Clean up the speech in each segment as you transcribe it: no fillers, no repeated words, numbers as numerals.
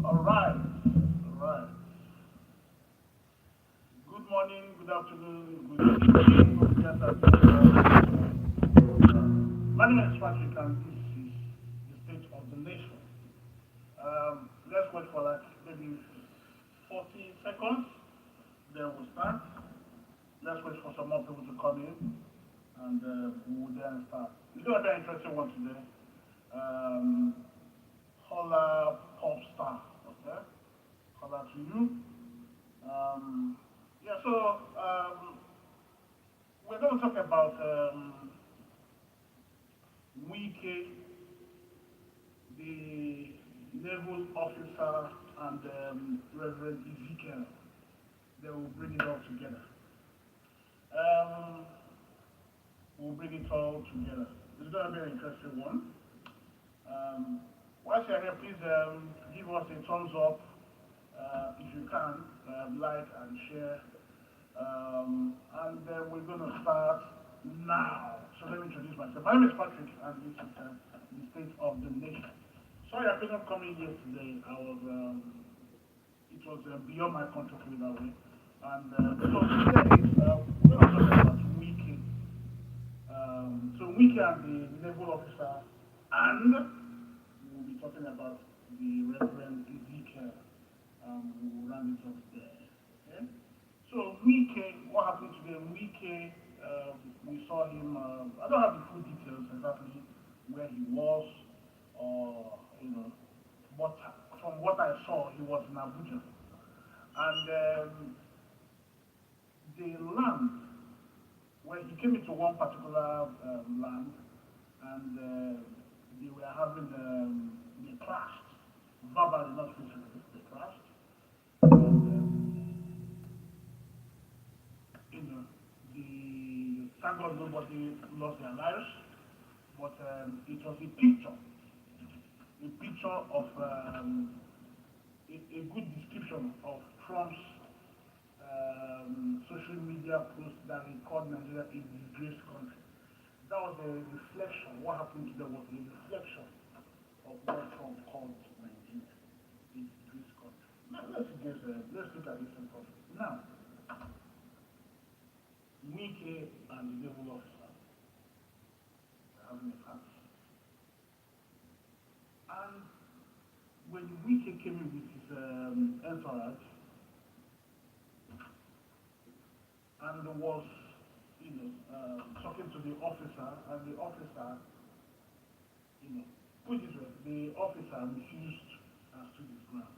All right. All right. Good morning, good afternoon, good evening. My name is Patrick, and this is the state of the nation. Let's wait for like maybe 40 seconds, then we'll start. Let's wait for some more people to come in, and we will then start. It's going to be an interesting one today. Um, Holla Pop Star, okay? Holla to you. Yeah, so we're going to talk about Wike, the naval officer, and Reverend Ezekiel. They will bring it all together. Um, we'll bring it all together. It's going to be an interesting one. Whilst you're here, please give us a thumbs up if you can, like and share. And we're going to start now. So let me introduce myself. My name is Patrick, and this is the State of the Nation. Sorry I couldn't come in yesterday. It was beyond my control that way. And so today, we're going to talk about Wike. So Wike and the naval officer, and we'll be talking about the Reverend Ezekiel. We'll round it up there. Okay? So Wike, what happened today? Wike, we saw him. I don't have the full details exactly where he was, or but from what I saw, he was in Abuja, and the land where he came into one particular land, and they were having they clashed, verbally, not physically, they clashed, and thank God nobody lost their lives, but it was a picture of a a good description of Trump's social media post that he called Nigeria a disgraced country. That was a reflection. What happened to them was a reflection of what Trump called Nigeria a disgraced country. Now let's look at this in profit. Now, Wike and the naval officer are having a fight. And when Wike came in with his entourage and was, talking to the officer, and the officer, put it way, the officer refused and stood his ground.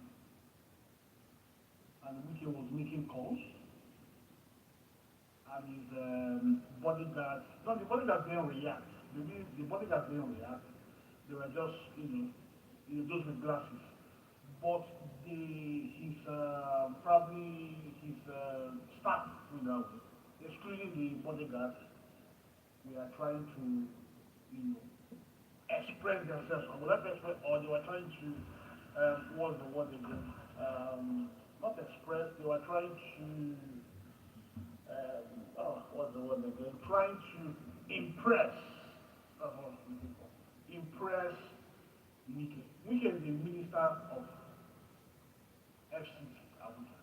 And Wike was making calls, and his bodyguards, no, the bodyguards didn't react. The bodyguards didn't react. They were just, those with glasses. But probably his staff, excluding the bodyguards, we are trying to, express themselves, or they were trying to, what's the word again? Not express, they were trying to, what's the word again? Trying to impress, that's what I'm looking for. Impress Wike. Wike is the minister of FCT, Abuja.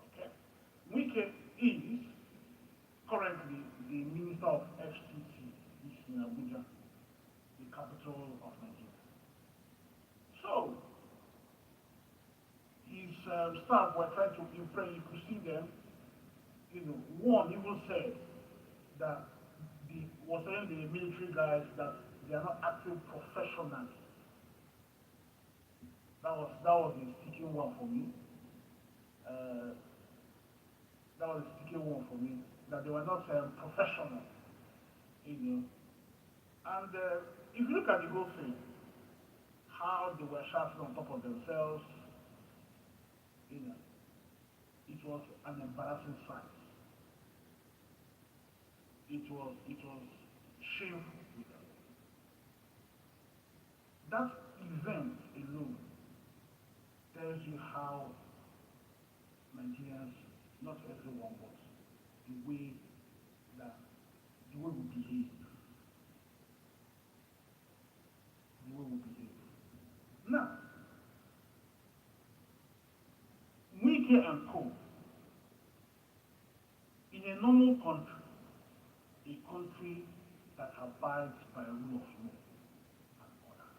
Okay. Wike is currently the minister of FCT, which is in Abuja, the capital of Nigeria. So, his staff were trying to impress, you could see them, one even said that was telling the military guys that they are not acting professionally. That was a sticking one for me. That they were not professional, And if you look at the whole thing, how they were shouting on top of themselves, it was an embarrassing sight. It was shameful. That event alone tells you how Nigerians, not everyone, but the way we behave. Now, Wike and Co. In a normal country, a country that abides by rule of law and order.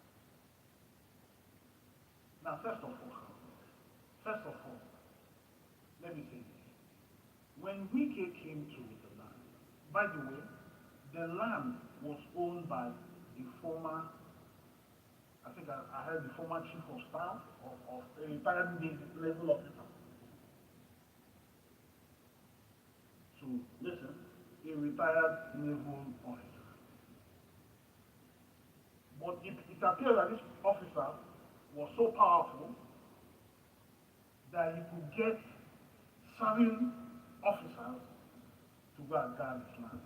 Now, first of all, let me say this. When Wike came to the land, by the way, the land was owned by the former, I think I heard the former chief of staff of a retired naval officer. So, listen, a retired naval officer. But it appears that this officer was so powerful that he could get serving officers to go and guard his land.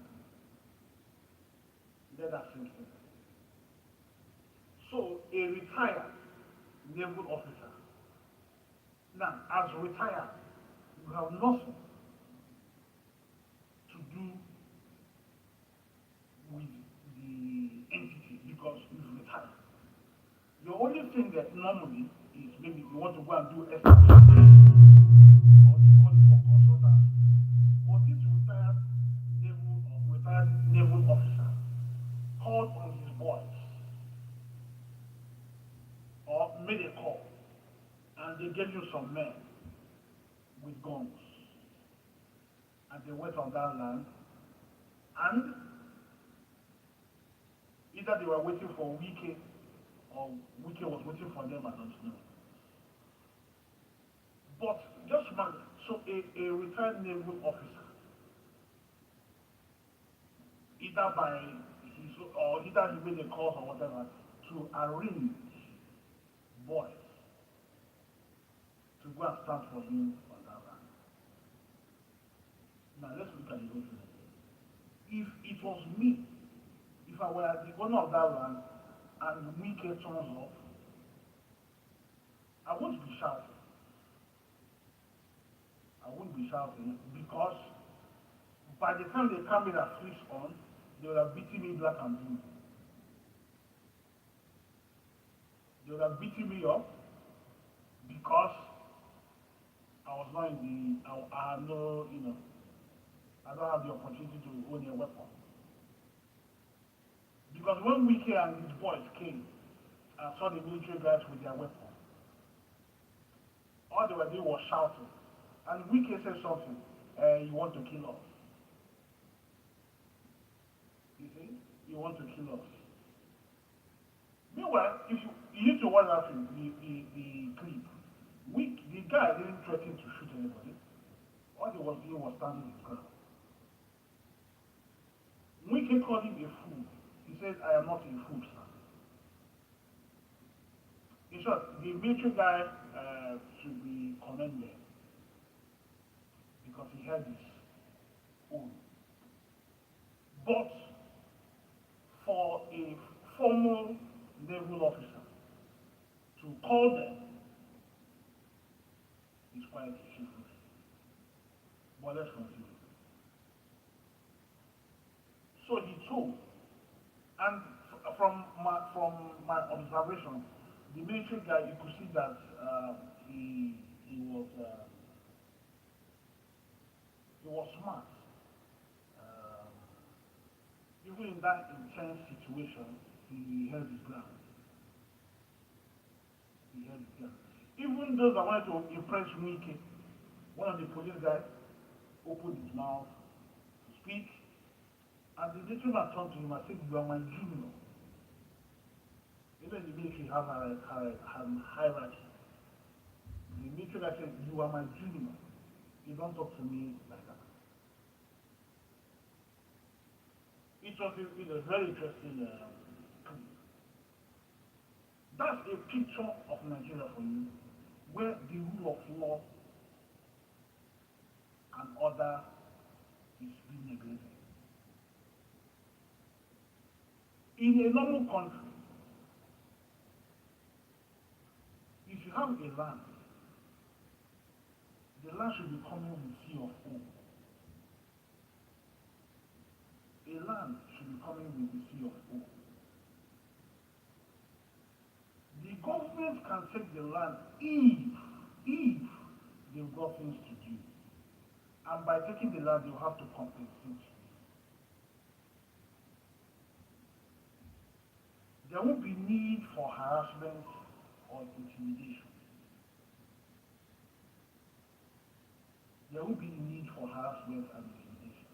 Let that sink in. So, a retired naval officer. Now, as retired, you have nothing to do with the entity because you've retired. The only thing that normally is maybe you want to go and do estimation or you call it for consultants. But this retired naval officer called on his boys or made a call and they gave you some men with guns and they went on that land and either they were waiting for Wike or Wike was waiting for them, I don't know. But just remember, so a retired naval officer, either by his or either he made a call or whatever to arrange boys to go and stand for him on that land. Now let's look at the whole thing. If it was me, if I were the owner of that land and Wike turns up, I won't be shouting. I won't be shouting because by the time they come with a fleece on, they would have beaten me black and blue. They would have beaten me up because I was not in the, I had no, I don't have the opportunity to own a weapon. Because when Wike and his boys came and saw the military guys with their weapon, all they were doing was shouting. And Wike said something, you want to kill us. You see? You want to kill us. Meanwhile, if you need to watch that film, the clip. The guy didn't threaten to shoot anybody. All he was doing was standing his ground. Wike called him a fool. He said, I am not a fool, sir. In short, the military guy should be commended because he had his own. But for a formal naval officer to call them is quite chivalrous. But let's continue. So he told, and from my observation, the military guy, you could see that he was smart. Even in that intense situation, he held his ground. He held his ground. Even those that wanted to impress Wike, one of the police guys opened his mouth to speak, and the military man turned to him and said, you are my junior. Even the military have a hierarchy. The military guy said, you are my junior. You don't talk to me like that. It was a very interesting clip. That's a picture of Nigeria for you, where the rule of law and order is being neglected. In a normal country, if you have a land, the land should be coming with C of O. A land should be coming with the C of O. The government can take the land if they've got things to do. And by taking the land, you have to compensate. There won't be need for harassment or intimidation. There won't be need for harassment and intimidation.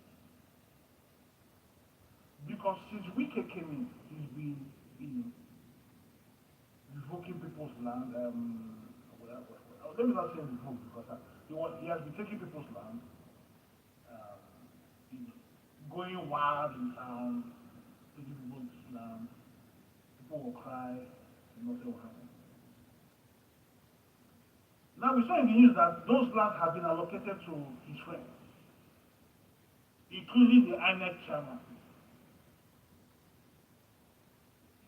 Because since Wike came in, he's been revoking people's land. Let me not say revoke because he has been taking people's land, going wild in town, taking people's land. People will cry, and nothing will happen. Now we saw in the news that those lands have been allocated to his friends, including the INEC chairman.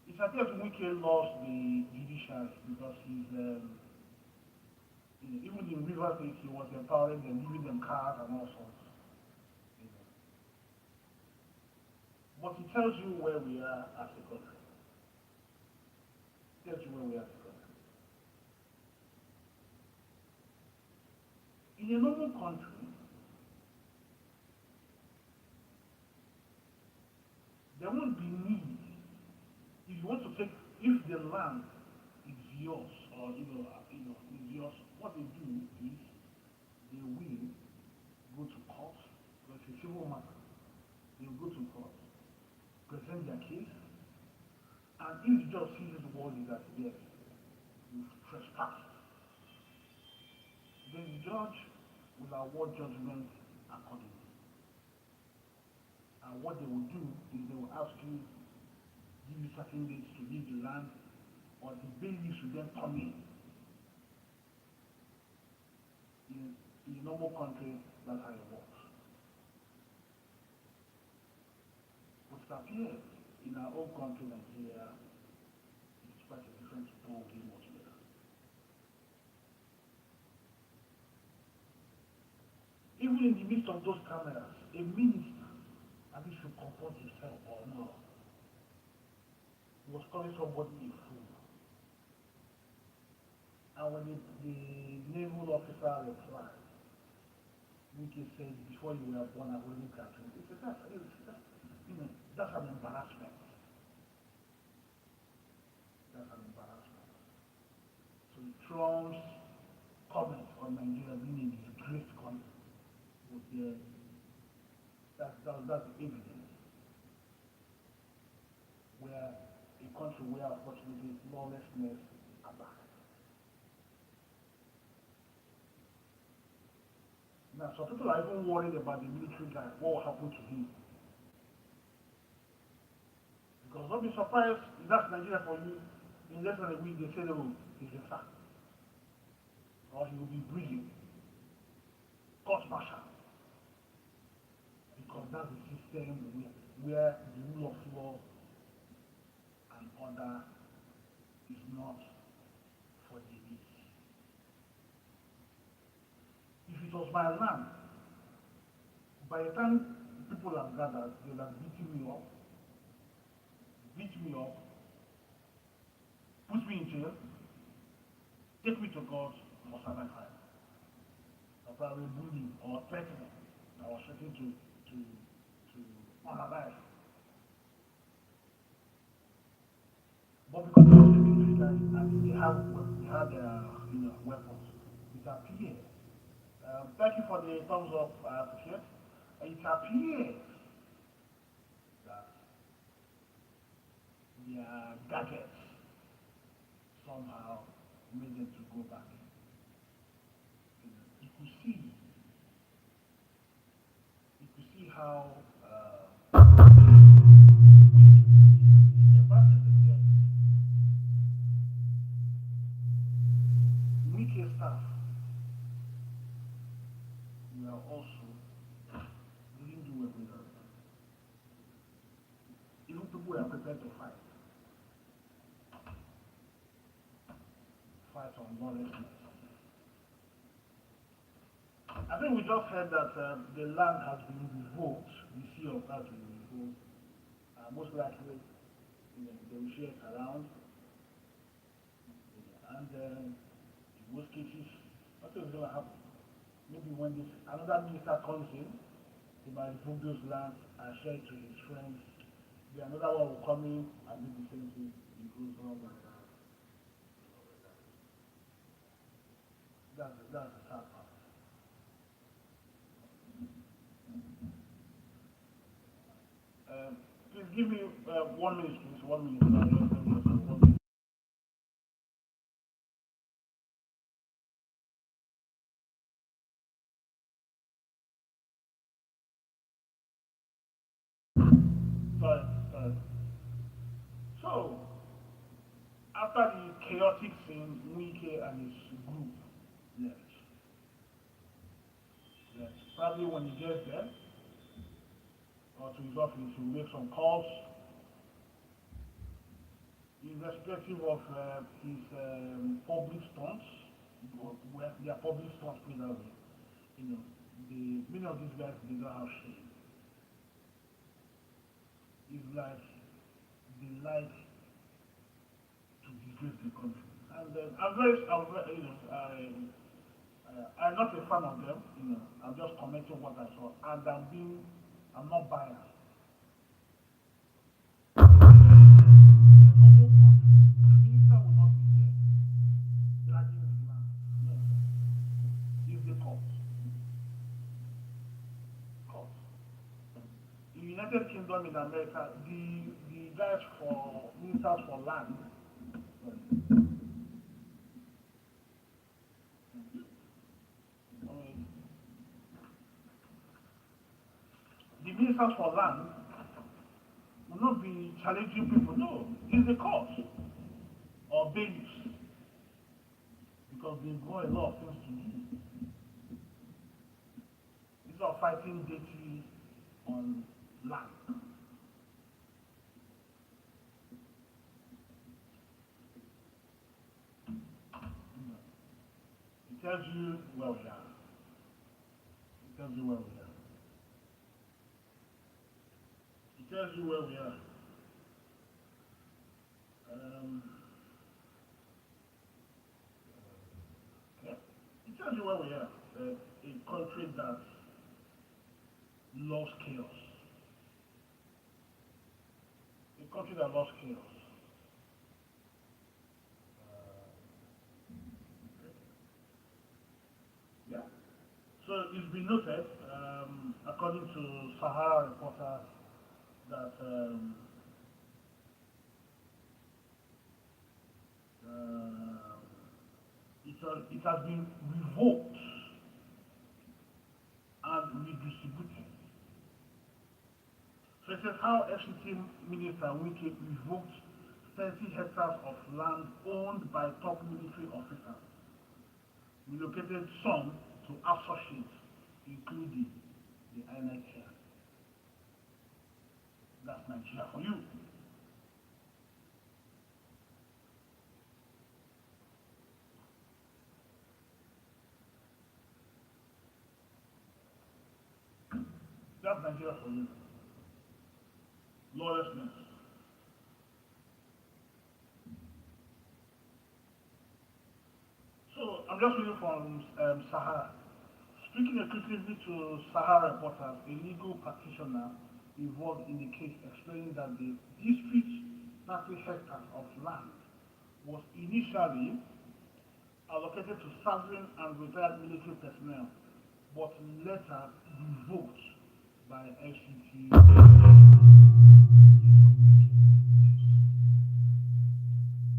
It appears Wike lost the judiciary because he's, even in River State, he was empowering them, giving them cars and all sorts. But it tells you where we are as a country. It tells you where we are as a country. In a normal country, there won't be need. If you want to take, if the land is yours or is yours, what they do is they will go to court. Because it's a civil matter. They will go to court, present their case, and if the judge sees the word is that yes, you've trespassed, then the judge will award judgment accordingly. And what they will do is they will ask you, give you certain dates to leave the land, or the bailiff should then come in. In a normal country, that's how it works. But it appears in our own country, Nigeria, imagine in the midst of those cameras, a minister, and he should comport himself or not. He was calling somebody a fool. And when the naval officer replied, Wike said, before you were born, I will look at him. He said, that's an embarrassment. That's an embarrassment. So Trump's comment on Nigeria being a disgraced country was there. That's evidence. Where a country where unfortunately lawlessness abounds. Now, some people are even worried about the military guy, what will happen to him. Because don't be surprised, if that's Nigeria for you, in less than a week they say, oh, he's a sack. Or he will be breathing. Court martial. Because that's the system where the rule of law and order is not for the elite. If it was my land, by the time people have gathered, they'll have beaten me up, put me in jail, take me to court for cybercrime, or probably bullying or threatening. I was threatening to on my life. But because they was a military guy and they had weapons, it appeared. Thank you for the thumbs up, I appreciate. It appears that their gadgets somehow made them to go back. You could see how Wike staff were also didn't do well with us. Even people were prepared to fight on lawlessness. I think we just heard that the land has been revoked, the sea of that will be revoked. Most likely, they will share it around. And in most cases, nothing is going to happen. Maybe when another minister comes in, he might revoke those lands and share it to his friends. Then another one will come in and do the same thing. It goes on like that. That's the sad part. Please give me 1 minute, please. 1 minute. 1 minute. Sorry. So, after the chaotic scene, Wike and his group left. Probably when he gets there, or to his office, he will make some calls, irrespective of his public stunts. Well, they are public stunts, put that way. Many of these guys, they don't have shame. It's like they like to disgrace the country. And I'm not a fan of them. I'm just commenting what I saw, and I'm not biased. Minister will not be there dragging with land. No, it's the court. In the United Kingdom, in America, the guys for ministers for land. The ministers for land will not be challenging people. No, it's the court or bailiffs, because they've got a lot of things to do. Instead of fighting dirty on land. It tells you where we are. It tells you where we are. It tells you where we are. Yeah. It tells you where we are. A country that loves chaos. A country that loves chaos. Yeah. So it's been noted, according to Sahara reporters, that uh, it has been revoked and redistributed. So it says how FCT Minister Wike revoked 30 hectares of land owned by top military officers, relocated some to associates, including the INEC chair. That's Nigeria for you. That's Nigeria for you. Lawlessness. So I'm just reading from Sahara. Speaking exclusively to Sahara reporters, a legal practitioner involved in the case explained that the district 30 hectares of land was initially allocated to serving and retired military personnel, but later revoked by FCT.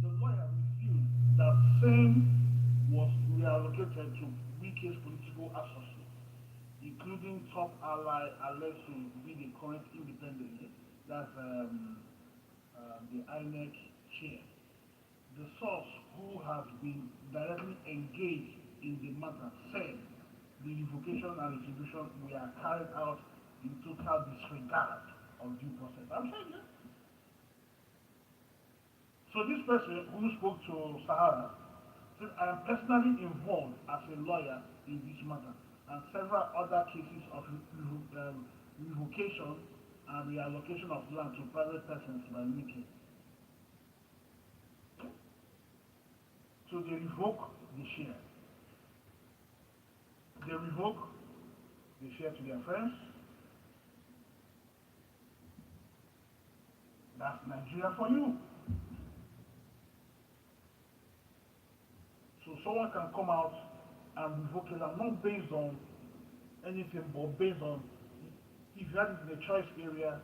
The lawyer revealed that same was reallocated to Wike's political associates, including top ally alleged to be the current independent, that's the INEC chair. The source, who has been directly engaged in the matter, said the revocation and distribution were carried out in total disregard of due process. I'm saying that. So this person who spoke to Sahara said, I am personally involved as a lawyer in this matter and several other cases of revocation and reallocation of land to private persons by Wike. So they revoke the share. They revoke the share to their friends. That's Nigeria for you. So someone can come out and revoke it, and not based on anything, but based on if that is in a choice area,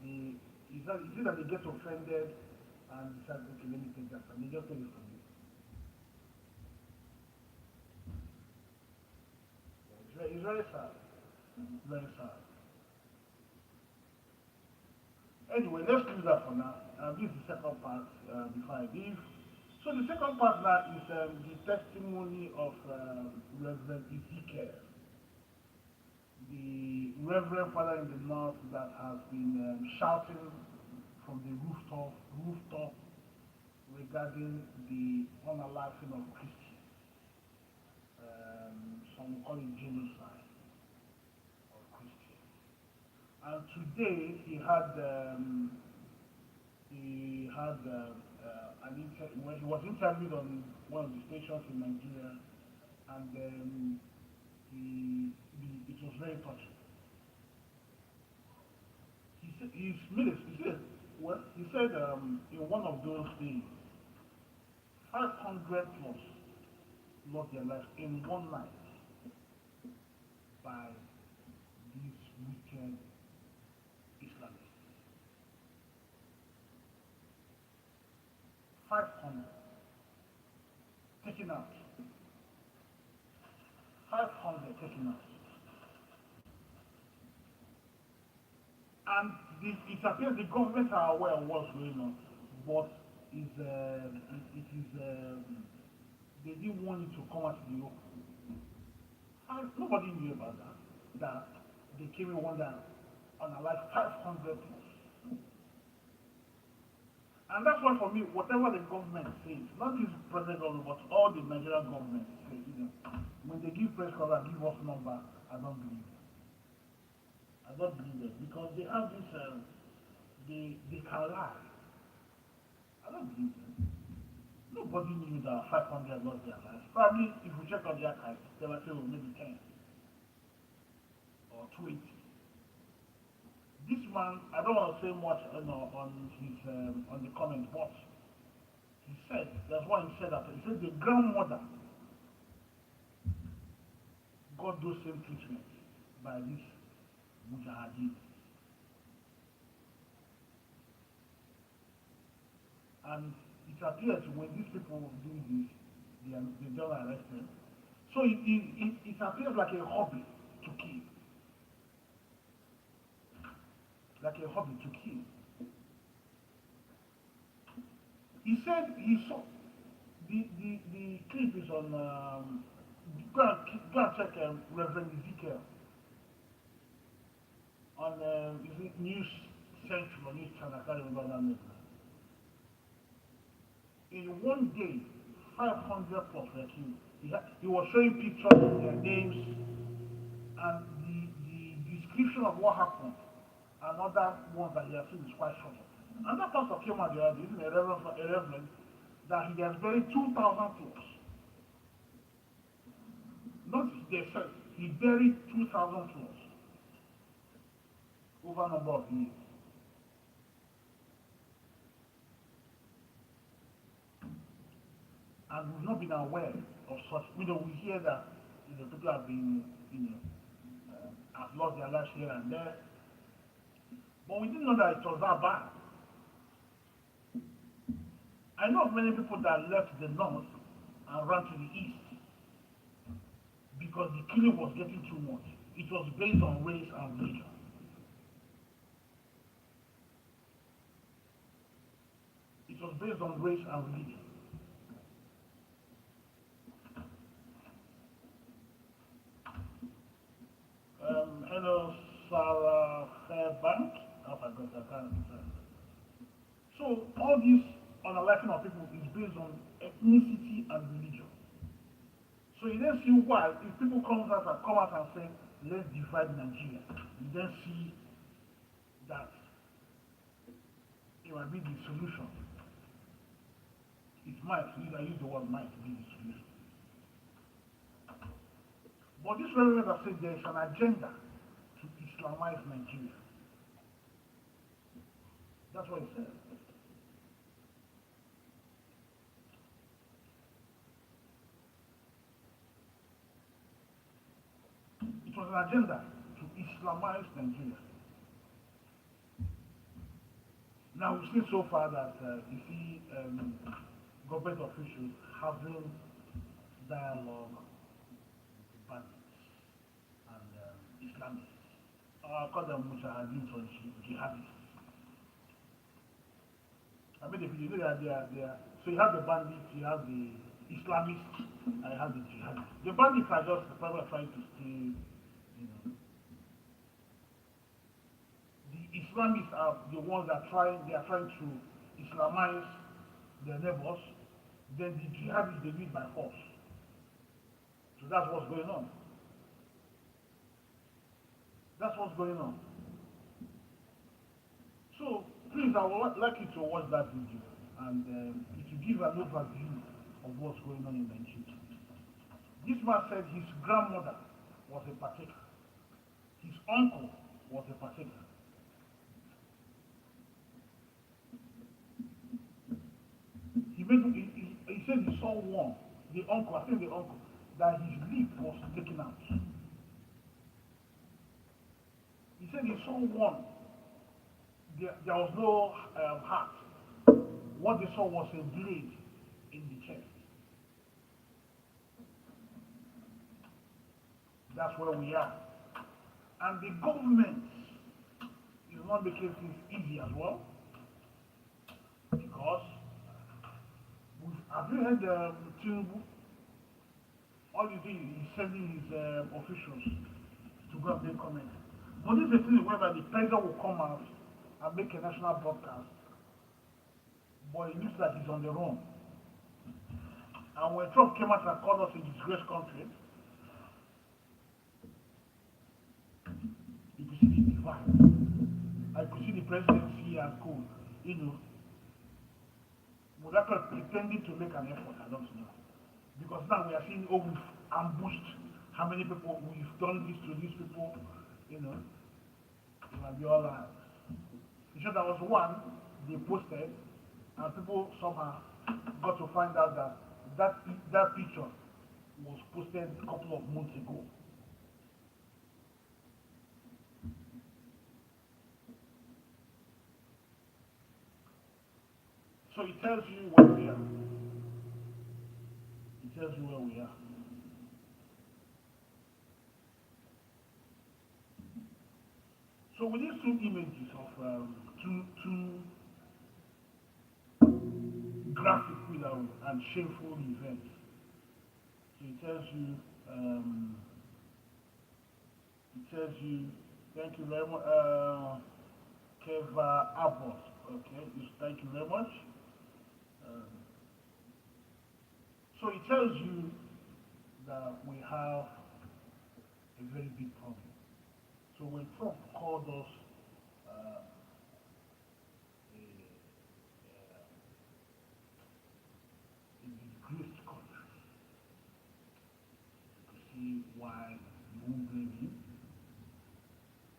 is it that they get offended and decide, okay, let me take that, and they just take it from you. It's very sad. Very sad. Anyway, let's do that for now. This is the second part before I leave. So the second part now is the testimony of Reverend Ezekiel, the Reverend Father in the North that has been shouting from the rooftop regarding the unaliving of Christians. Some call it genocide of Christians. And today he was interviewed on one of the stations in Nigeria, and it was very touching. He said in one of those days, 500 plus lost their lives in one night by these wicked Islamists. 500 taken out. 500 taken out. And it appears the government are aware of what's going on, but they didn't want it to come out to the open. And nobody knew about that. That they came in one day on a like 500 plus. And that's why for me, whatever the government says, not this present government, but all the Nigerian government say, when they give press cover and give us number, I don't believe it. I don't believe them because they have this. They can lie. I don't believe them. Nobody knew that 500 lost their lives. Probably, if we check on the archives, they were saying maybe 10 or 20. This man, I don't want to say much on his on the comment, but he said that's why he said that. He said the grandmother got those same treatments by this mujahideen. And it appears when these people do this, they don't arrest them. So it appears like a hobby to kill. Like a hobby to kill. He said he saw the clip is on go and check Reverend Ezekiel on is it News Central or News Channel, I can't remember that name. In one day, 500 plus were killed. He was showing pictures of their names and the description of what happened and other ones that he has seen is quite short. Another pastor came out the other day, a reverend, that he has buried 2,000 plus. Not they said he buried 2,000 plus over a number of years. And we've not been aware of such. We hear that people have been, have lost their lives here and there, but we didn't know that it was that bad. I know of many people that left the north and ran to the east because the killing was getting too much. It was based on race and religion. It was based on race and religion. Hello, Sarah Fairbank. I forgot that kind of. So all this unaliking of people is based on ethnicity and religion. So you then see why if people come out and say, let's divide Nigeria, you then see that it might be the solution. It might, I use the word might be the solution. But this reverend has said there is an agenda to Islamize Nigeria. That's what he said. It was an agenda to Islamize Nigeria. Now we've seen so far that you see government officials having dialogue with bandits and Islamists. I call them mujahideen or jihadists. I mean, if you know that they are, so you have the bandits, you have the Islamists, and you have the jihadists. The bandits are just the people trying to steal, The Islamists are the ones that they are trying to Islamize their neighbors. Then the jihadists, they do it by force. So that's what's going on. That's what's going on. So please, I would like you to watch that video and it will give an overview of what's going on in Nigeria. This man said his grandmother was a partaker. His uncle was a partaker. He said he saw one, the uncle, that his lip was taken out. He said he saw one. There was no heart. What they saw was a blade in the chest. That's where we are. And the government is not making things easy as well. Because, have you heard Tinubu? All he's doing is sending his officials to go and make comments. But this is a thing whereby the president will come out and make a national broadcast, but it looks like he's on the run. And when Trump came out and called us a disgraced country, you could see the vibe. I could see the presidency as cool, you know, Mudaka pretending to make an effort, I don't know. Because now we are seeing, oh, we've ambushed how many people, we've done this to these people, you know, it might be all right. You sure there was one they posted, and people somehow got to find out that that picture was posted a couple of months ago. So it tells you where we are. It tells you where we are. So with these two images of two graphic and shameful events, so it tells you, thank you very much, Keva Abbott, okay, thank you very much. Um, so it tells you that we have a very big problem. So when Trump called us a disgraced country, you see why you won't blame him,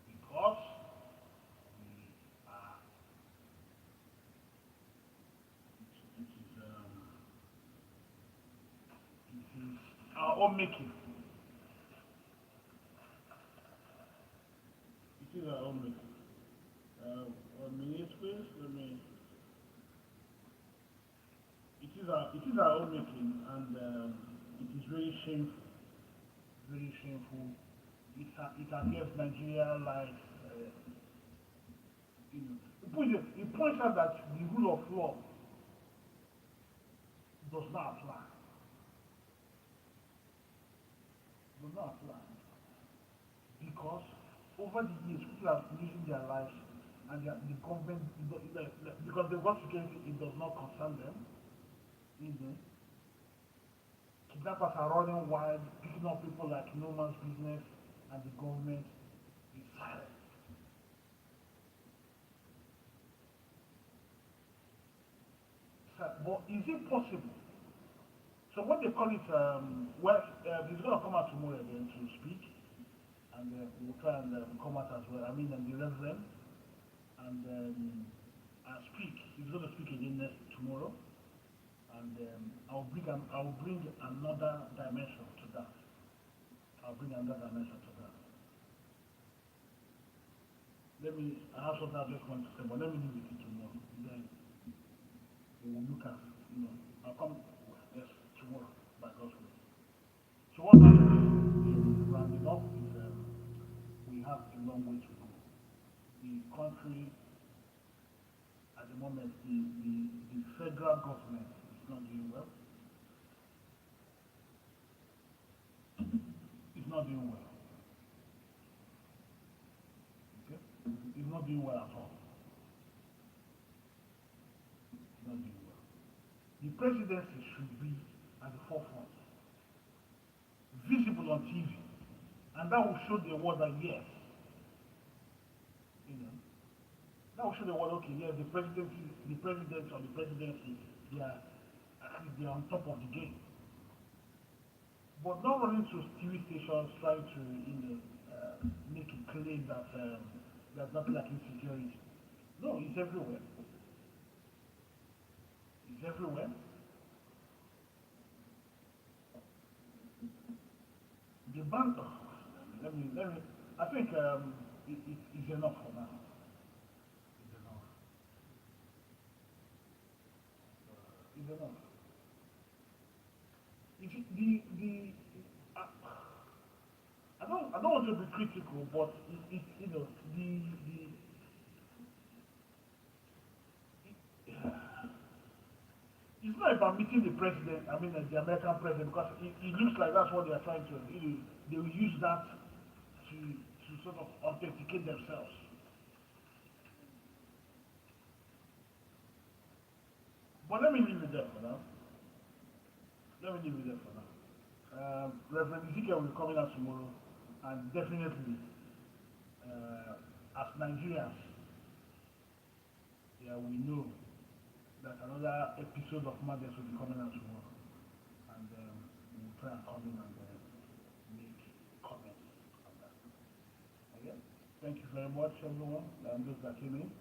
because we are, it is our own making. It is our own making. 1 minute, please. It is our own making, and it is very shameful. Very shameful. It against Nigeria like you know. It points out that the rule of law does not apply. Does not apply because over the years people have been losing their lives, and the government because the got security, it does not concern them. You know, kidnappers are running wild, picking up people like no man's business, and the government is silent. But is it possible? So what they call it, he's going to come out tomorrow again to speak, and we'll try and come out as well. I mean, and the reverend, and speak. He's going to speak again tomorrow, and I'll bring another dimension to that. I'll bring another dimension to that. I have something I just want to say, but let me leave it to tomorrow. Then we will look at, I'll come, yes, tomorrow, by God's will. So what happens, rounding up, is we have a long way to go. The country, at the moment, the federal government is not doing well. It's not doing well. Okay? It's not doing well at all. It's not doing well. The presidency should be at the forefront, visible on TV, and that will show the world that yes, that will show the world, okay, yes, the president or the presidency, they are on top of the game. But not running to TV stations trying to make a claim that there's nothing like insecurity. No, it's everywhere. It's everywhere. The bank, I think it's enough for now. It's enough. It's enough. I don't want to be critical, but it's not about meeting the president. I mean, the American president, because it looks like that's what they are trying to. They will use that to sort of authenticate themselves. But let me leave it there for now. Reverend Ezekiel will be coming out tomorrow, and definitely as Nigerians, yeah, we know that another episode of Madness will be coming out tomorrow, and we'll try and come in and make comments on that. Okay? Thank you very much, everyone, and those that came in.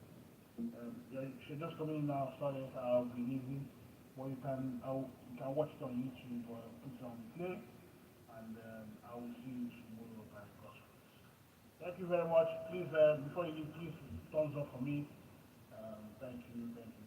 Yeah, if you're just coming in now, sorry, I'll be leaving. But you can watch it on YouTube or put it on play, and I will see you tomorrow by God's grace. Thank you very much. Please, before you leave, please thumbs up for me. Thank you, thank you.